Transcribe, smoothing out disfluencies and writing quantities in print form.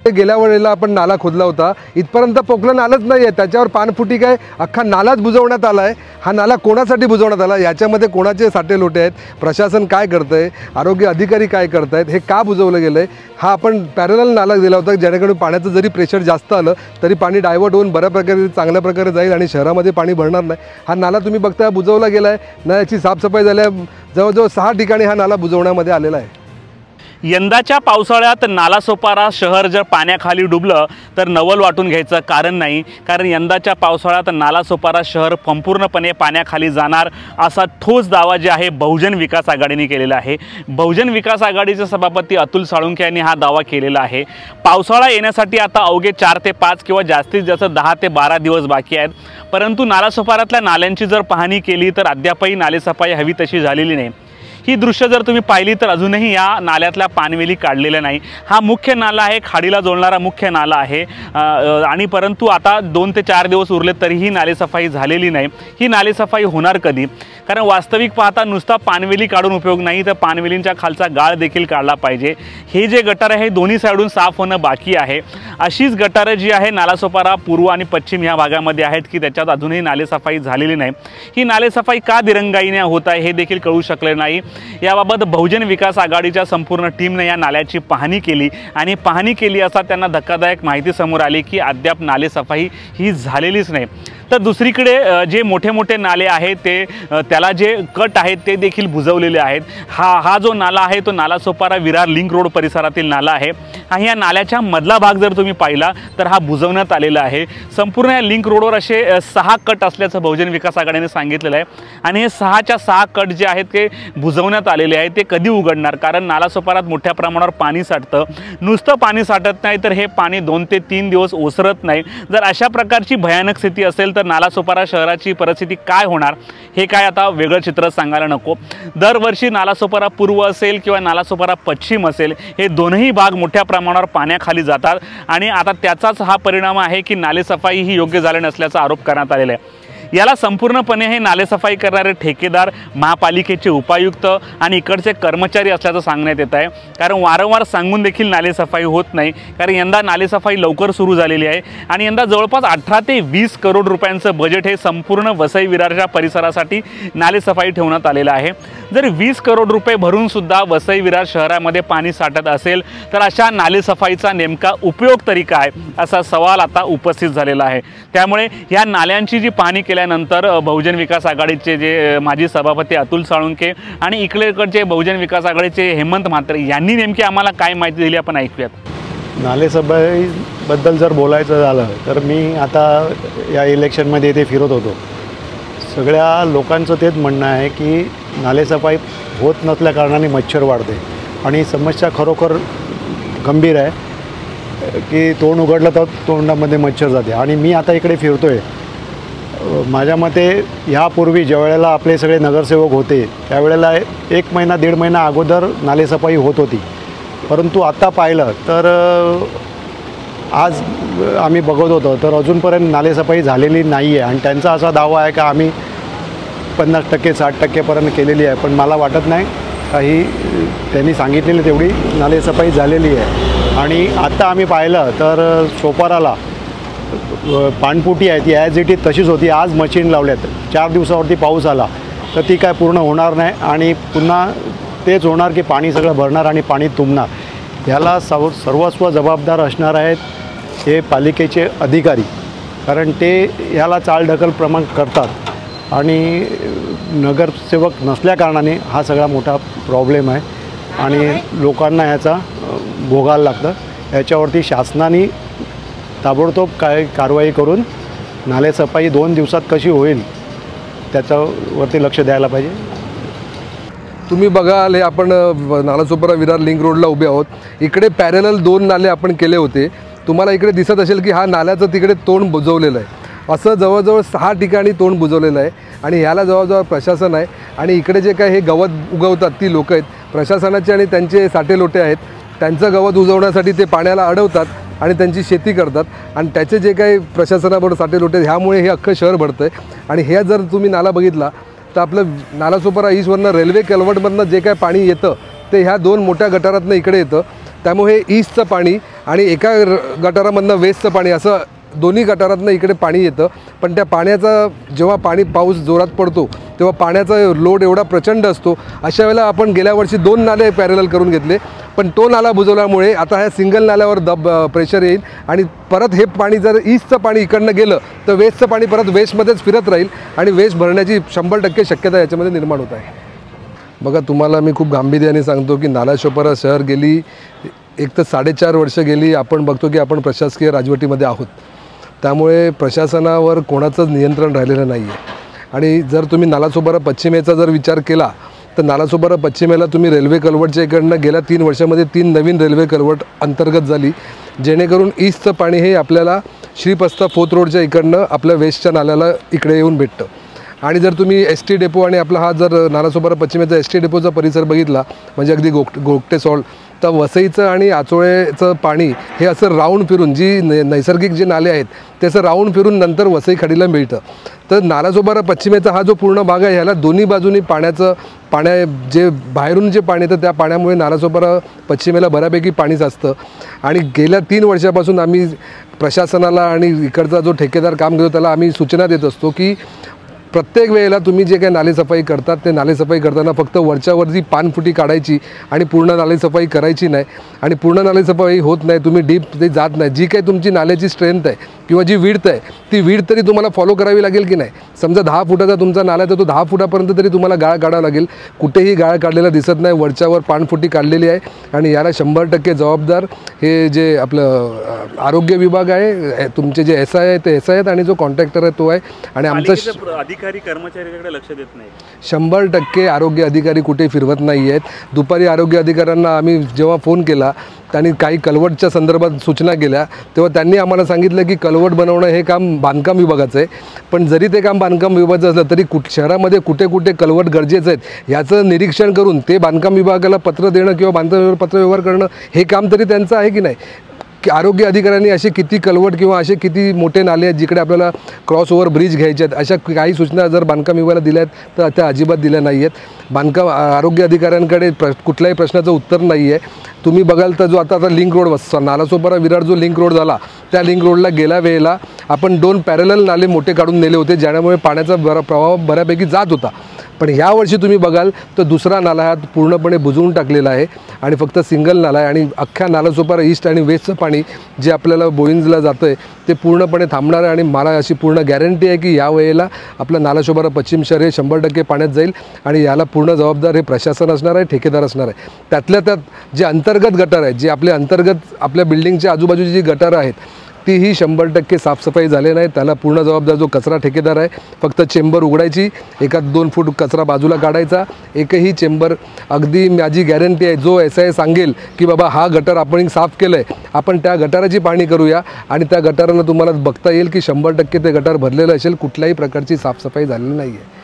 गेल्या वेळेला आपण नाला खोदला होता, इथपर्यंत पोकलं नालच नाही आहे, त्याच्यावर पाणफुटी काय अख्खा नालाच बुजवण्यात आला आहे। हा नाला कोणासाठी बुजवण्यात आला, याच्यामध्ये कोणाचे साठे लोटे आहेत, प्रशासन काय करतं आहे, आरोग्य अधिकारी काय करत आहेत, हे का बुजवलं गेलं आहे? हा आपण पॅरलल नाला दिला होता, जेणेकरून पाण्याचं जरी प्रेशर जास्त आलं तरी पाणी डायव्हर्ट होऊन बऱ्या प्रकारे चांगल्या प्रकारे जाईल आणि शहरामध्ये पाणी भरणार नाही। हा नाला तुम्ही बघता बुजवला गेला आहे ना, याची साफसफाई झाल्या जवळजवळ 6 ठिकाणी हा नाला बुजवण्यामध्ये आलेला आहे। यंदाच्या पावसाळ्यात नालासोपारा शहर जर पाण्याखाली डुबलं तर नवल वाटून घ्यायचं कारण नाही, कारण यंदाच्या पावसाळ्यात नालासोपारा शहर संपूर्णपणे पाण्याखाली जाणार असा ठोस दावा जे आहे बहुजन विकास आघाडीने केलेला आहे। बहुजन विकास आघाडीचे सभापती अतुल साळुंखे यांनी हा दावा केलेला आहे। पावसाळा येण्यासाठी आता अवघे 4 ते 5 किंवा जास्तीत जास्त 10 ते 12 दिवस बाकी आहेत, परंतु नालासोपाऱ्यातल्या नाल्यांची जर पाहणी केली तर अद्यापही नालेसफाई हवी तशी झालेली नाही। ही दृश्य जर तुम्ही पाहिली तर अजूनही या नाल्यातल्या पाणवेली काढलेल्या नाही। हा मुख्य नाला आहे, खाडीला जोडणारा मुख्य नाला आहे आणि परंतु आता 2 ते 4 दिवस उरले तरीही नालेसफाई झालेली नाही। ही नालेसफाई होणार कधी? कारण वास्तविक पाहता नुसता पाणवेली काढून उपयोग नाही, तर पाणवेलींच्या खालचा गाळ देखील काढला पाहिजे। हे जे गटार आहे दोन्ही साइडून साफ होणं बाकी आहे। अशीच गटारं जी आहे नालासोपारा पूर्व आणि पश्चिम या भागामध्ये आहेत की त्याच्यात अजूनही नालेसफाई झालेली नाही। ही नालेसफाई का दिरंगाईने होत आहे हे देखील कळू शकले नाही। याबाबत बहुजन विकास आघाडीच्या संपूर्ण टीमने या नाल्याची पाहणी केली आणि पाहणी केली असता त्यांना धक्कादायक माहिती समोर आली की अद्याप नालेसफाई ही झालेलीच नाही। तर दुसरीकडे जे मोठे मोठे नाले आहेत ते त्याला जे कट आहेत ते देखील बुजवलेले आहेत। हा जो नाला आहे तो नालासोपारा विरार लिंक रोड परिसरातील नाला आहे आणि या नाल्याच्या मधला भाग जर तुम्ही पाहिला तर हा बुजवण्यात आलेला आहे। संपूर्ण या लिंक रोडवर असे 6 कट असल्याचं बहुजन विकास आघाडीने सांगितलेलं आहे आणि हे 6च्या 6 कट जे आहेत ते बुजवण्यात आलेले आहेत। ते कधी उघडणार? कारण नालासोपारात मोठ्या प्रमाणावर पाणी साठतं, नुसतं पाणी साठत नाही तर हे पाणी 2 ते 3 दिवस ओसरत नाही। जर अशा प्रकारची भयानक स्थिती असेल तर नालासोपारा शहराची परिस्थिती काय होणार हे काय आता वेगळं चित्र सांगायला नको। दरवर्षी नालासोपारा पूर्व असेल किंवा नालासोपारा पश्चिम असेल हे दोनही भाग मोठ्या प्रमाणावर पाण्याखाली जातात आणि आता त्याचाच हा परिणाम आहे की नालेसफाई ही योग्य झाली नसल्याचा आरोप करण्यात आलेला आहे। याला संपूर्णपणे हे नालेसफाई करणारे ठेकेदार, महापालिकेचे उपायुक्त आणि इकडचे कर्मचारी असल्याचं सांगण्यात येत आहे। कारण वारंवार सांगून देखील नालेसफाई होत नाही, कारण यंदा नालेसफाई लवकर सुरू झालेली आहे आणि यंदा जवळपास 18 ते 20 करोड रुपयांचं बजेट हे संपूर्ण वसई विरारच्या परिसरासाठी नालेसफाई ठेवण्यात आलेलं आहे। जर 20 करोड रुपये भरून सुद्धा वसई विरार शहरामध्ये पाणी साठत असेल तर अशा नालेसफाईचा नेमका उपयोग तरी काय असा सवाल आता उपस्थित झालेला आहे। त्यामुळे या नाल्यांची जी पाहणी केल्यानंतर बहुजन विकास आघाडीचे जे माजी सभापती अतुल साळुंखे आणि इकडचे बहुजन विकास आघाडीचे हेमंत म्हात्रे यांनी नेमकी आम्हाला काय माहिती दिली आपण ऐकूयात। नालेसफाईबद्दल जर बोलायचं झालं तर मी आता या इलेक्शनमध्ये इथे फिरत होतो, सगळ्या लोकांचं तेच म्हणणं आहे की नालेसफाई होत नसल्या कारणाने मच्छर वाढते आणि समस्या खरोखर गंभीर आहे की तोंड उघडलं तर तोंडामध्ये मच्छर जाते। आणि मी आता इकडे फिरतो आहे, माझ्या मते ह्यापूर्वी ज्या वेळेला आपले सगळे नगरसेवक होते त्यावेळेला 1 महिना 1.5 महिना अगोदर नालेसफाई होत होती, परंतु आता पाहिलं तर आज आम्ही बघत होतो तर अजूनपर्यंत नालेसफाई झालेली नाही आहे आणि त्यांचा असा दावा आहे का आम्ही 50% 60% केलेली आहे, पण मला वाटत नाही काही त्यांनी सांगितलेली तेवढी नालेसफाई झालेली आहे। आणि आता आम्ही पाहिलं तर सोपाराला पाणपुटी आहे ती ॲज इट इज तशीच होती, आज मशीन लावल्यात, 4 दिवसावरती पाऊस आला तर ती काय पूर्ण होणार नाही आणि पुन्हा तेच होणार की पाणी सगळं भरणार आणि पाणी तुंबणार। ह्याला सर्वस्व जबाबदार असणार आहेत हे पालिकेचे अधिकारी, कारण ते ह्याला चालढकल प्रमाण करतात आणि नगरसेवक नसल्याकारणाने हा सगळा मोठा प्रॉब्लेम आहे आणि लोकांना ह्याचा भोगायला लागतं। याच्यावरती शासनाने ताबडतोब कारवाई करून नालेसफाई 2 दिवसात कशी होईल त्याच्यावरती लक्ष द्यायला पाहिजे। तुम्ही बघाल, आपण नालासोपारा विरार लिंक रोडला उभे आहोत, इकडे पॅरलल 2 नाले आपण केले होते। तुम्हाला इकडे दिसत असेल की हा नाल्याचं तिकडे तोंड बुजवलेलं आहे, असं जवळजवळ 6 ठिकाणी तोंड बुजवलेलं आहे आणि ह्याला जवळजवळ प्रशासन आहे आणि इकडे जे काय हे गवत उगवतात ती लोक आहेत, प्रशासनाचे आणि त्यांचे साठे लोटे आहेत, त्यांचं गवत उगवण्यासाठी ते पाण्याला अडवतात आणि त्यांची शेती करतात आणि त्याचे जे काही प्रशासनाबरोबर साठे लोटे ह्यामुळे हे अख्खं शहर भरतं आहे। आणि ह्या जर तुम्ही नाला बघितला तर आपलं नालासोपारा ईस्टवरनं रेल्वे कलवटमधनं जे काय पाणी येतं ते ह्या 2 मोठ्या गटारातनं इकडे येतं, त्यामुळे हे ईस्टचं पाणी आणि एका गटारामधनं वेस्टचं पाणी असं दोन्ही गटारातनं इकडे पाणी येतं. पण त्या पाण्याचा जेव्हा पाऊस जोरात पडतो तेव्हा पाण्याचा लोड एवढा प्रचंड असतो. अशा वेळेला आपण गेल्या वर्षी 2 नाले पॅरलल करून घेतले, पण तो नाला बुजवल्यामुळे आता ह्या सिंगल नाल्यावर प्रेशर येईल आणि परत हे पाणी जर ईस्टचं पाणी इकडनं गेलं तर वेस्टचं पाणी परत वेस्टमध्येच फिरत राहील आणि वेस्ट भरण्याची 100% शक्यता याच्यामध्ये निर्माण होत आहे. बघा, तुम्हाला मी खूप गांभीर्याने सांगतो की नालासोपारा शहर गेली एक तर 4.5 वर्ष गेली आपण बघतो की आपण प्रशासकीय राजवटीमध्ये आहोत. त्यामुळे प्रशासनावर कोणाचंच नियंत्रण राहिलेलं नाही आहे. आणि जर तुम्ही नालासोपारा पश्चिमेचा जर विचार केला तर नालासोपारा पश्चिमेला तुम्ही रेल्वे कलवटच्या इकडनं गेल्या 3 वर्षामध्ये 3 नवीन रेल्वे कलवट अंतर्गत झाली, जेणेकरून ईस्टचं पाणी हे आपल्याला श्रीपस्ता फोर्थ रोडच्या इकडनं आपल्या वेस्टच्या नाल्याला इकडे येऊन भेटतं. आणि जर तुम्ही ST डेपो आणि आपला हा जर नालासोपारा पश्चिमेचा ST डेपोचा परिसर बघितला म्हणजे अगदी गोगटे सॉल्ट, तर वसईचं आणि आचोळेचं पाणी हे असं राऊंड फिरून जी नैसर्गिक जे नाले आहेत ते असं राऊंड फिरून नंतर वसई खाडीला मिळतं. तर नालासोपारा पश्चिमेचा हा जो पूर्ण भाग आहे ह्याला दोन्ही बाजूनी जे बाहेरून जे पाणी येतं त्या पाण्यामुळे नालासोपारा पश्चिमेला बऱ्यापैकी पाणी साचतं. आणि गेल्या 3 वर्षापासून आम्ही प्रशासनाला आणि इकडचा जो ठेकेदार काम करतो त्याला आम्ही सूचना देत असतो की प्रत्येक वेळेला तुम्ही जे काही नालेसफाई करतात ते नालेसफाई करताना फक्त वरच्यावरती पानफुटी काढायची आणि पूर्ण नालेसफाई करायची नाही. आणि पूर्ण नालेसफाई होत नाही, तुम्ही डीप ते जात नाही. जी काही तुमची नाल्याची स्ट्रेंथ आहे किंवा जी विड्थ आहे ती विड्थ तरी तुम्हाला फॉलो करावी लागेल की नाही. समजा 10 फुटाचा तुमचा नाला तर तो 10 फुटापर्यंत तरी तुम्हाला गाळ काढावा लागेल. कुठेही गाळ काढलेला दिसत नाही, वरच्यावर पानफुटी काढलेली आहे. आणि याला 100% जबाबदार हे जे आपलं आरोग्य विभाग आहे, तुमचे जे SI आहे ते SI आहेत आणि जो कॉन्ट्रॅक्टर आहे तो आहे. आणि आमचा अधिकारी कर्मचाऱ्याकडे लक्ष देत नाही. 100% आरोग्य अधिकारी कुठे फिरवत नाही आहेत. दुपारी आरोग्य अधिकाऱ्यांना आम्ही जेव्हा फोन केला त्यांनी काही कलवटच्या संदर्भात सूचना केल्या तेव्हा त्यांनी आम्हाला सांगितलं की कलवट बनवणं हे काम बांधकाम विभागाचं आहे. पण जरी ते काम बांधकाम विभागाचं असलं तरी शहरामध्ये कुठे कुठे कलवट गरजेचं आहेत याचं निरीक्षण करून ते बांधकाम विभागाला पत्र देणं किंवा बांधकाम पत्रव्यवहार करणं हे काम तरी त्यांचं आहे की नाही. की आरोग्य अधिकाऱ्यांनी असे किती कलवट किंवा असे किती मोठे नाले आहेत जिकडे आपल्याला क्रॉसओव्हर ब्रिज घ्यायचे आहेत अशा काही सूचना जर बांधकाम विभागाला दिल्या आहेत तर त्या अजिबात दिल्या नाही आहेत. आरोग्य अधिकाऱ्यांकडे कुठल्याही प्रश्नाचं उत्तर नाही आहे. तुम्ही बघाल तर जो आता लिंक रोड नालासोपारा विरार जो लिंक रोड झाला त्या लिंक रोडला गेल्या वेळेला आपण 2 पॅरलल नाले मोठे काढून नेले होते ज्यामुळे पाण्याचा प्रवाह बऱ्यापैकी जात होता. पण यावर्षी तुम्ही बघाल तर दुसरा नाला हा पूर्णपणे बुजवून टाकलेला आहे आणि फक्त सिंगल नाला आहे. आणि अख्ख्या नालासोपारा ईस्ट आणि वेस्टचं पाणी जे आपल्याला बोईंजला जातं आहे ते पूर्णपणे थांबणार आहे. आणि मला अशी पूर्ण गॅरंटी आहे की यावेळेला आपलं नालासोपारा पश्चिम शहर हे 100% पाण्यात जाईल. आणि याला पूर्ण जबाबदार हे प्रशासन असणार आहे, ठेकेदार असणार आहे. त्यातल्या त्यात जे अंतर्गत गटार आहेत, जे आपले अंतर्गत आपल्या बिल्डिंगच्या आजूबाजूची जी गटारं आहेत तीही 100% साफसफाई झाले नाही. त्याला पूर्ण जबाबदार जो कचरा ठेकेदार आहे. फक्त चेंबर उघडायची, 1-2 फूट कचरा बाजूला काढायचा. एकही चेंबर अगदी माझी गॅरंटी आहे जो SI सांगेल की बाबा हा गटार आपण साफ केलं आहे आपण त्या गटाराची पाहणी करूया आणि त्या गटारानं तुम्हाला बघता येईल की 100% ते गटार भरलेलं असेल, कुठल्याही प्रकारची साफसफाई झालेली नाही आहे.